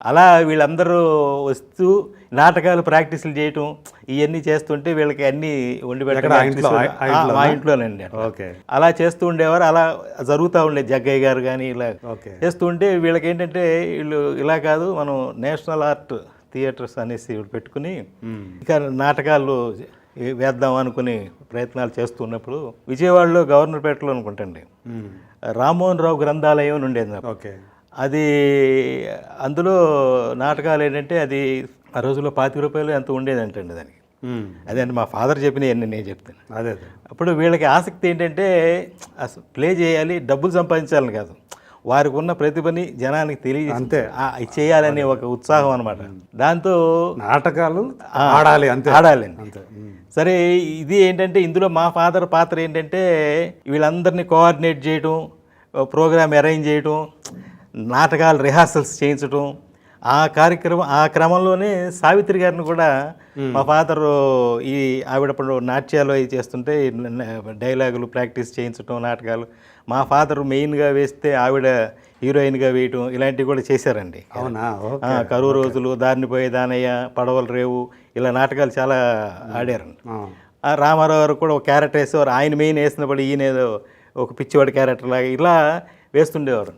అలా వీళ్ళందరూ వస్తూ నాటకాలు ప్రాక్టీసులు చేయటం ఇవన్నీ చేస్తుంటే వీళ్ళకి అన్నీ వండి పెట్టడం మా ఇంట్లోనండి. ఓకే. అలా చేస్తూ ఉండేవారు. అలా జరుగుతూ ఉండేది. జగ్గయ్య గారు కానీ ఇలా ఓకే. చేస్తూ ఉంటే వీళ్ళకి ఏంటంటే వీళ్ళు ఇలా కాదు, మనం నేషనల్ ఆర్ట్ థియేటర్స్ అనేసి పెట్టుకుని ఇంకా నాటకాలు వేద్దాం అనుకుని ప్రయత్నాలు చేస్తున్నప్పుడు విజయవాడలో గవర్నర్పేటలో అనుకుంటండి రామ్మోహన్ రావు గ్రంథాలయం అని ఉండేది నాకు. ఓకే. అది అందులో నాటకాలు ఏంటంటే అది ఆ రోజుల్లో ₹25 ఎంత ఉండేదంటండి దానికి. అదే అండి మా ఫాదర్ చెప్పినవన్నీ నేను చెప్తాను. అదే అప్పుడు వీళ్ళకి ఆసక్తి ఏంటంటే అసలు ప్లే చేయాలి, డబ్బులు సంపాదించాలని కాదు, వారికి ఉన్న ప్రతిభని జనానికి అంతే చేయాలనే ఒక ఉత్సాహం అనమాట. దాంతో నాటకాలు ఆడాలి ఆడాలండి. సరే, ఇది ఏంటంటే ఇందులో మా ఫాదర్ పాత్ర ఏంటంటే వీళ్ళందరినీ కోఆర్డినేట్ చేయటం, ప్రోగ్రామ్ అరేంజ్ చేయటం, నాటకాలు రిహార్సల్స్ చేయించడం, ఆ క్రమంలోనే సావిత్రి గారిని కూడా మా ఫాదర్ ఈ ఆవిడప్పుడు నాట్యాలు అవి చేస్తుంటే డైలాగులు ప్రాక్టీస్ చేయించడం, నాటకాలు మా ఫాదర్ మెయిన్గా వేస్తే ఆవిడ హీరోయిన్గా వేయటం ఇలాంటివి కూడా చేశారండి. అవునా? కరువు రోజులు, దారిని పోయే దానయ్య, పడవల రేవు ఇలా నాటకాలు చాలా ఆడారండి. రామారావు గారు కూడా ఒక క్యారెక్టర్ వేసేవారు. ఆయన మెయిన్ వేసినప్పుడు ఈయన ఏదో ఒక పిచ్చివాడి క్యారెక్టర్ లాగా ఇలా వేస్తుండేవారు.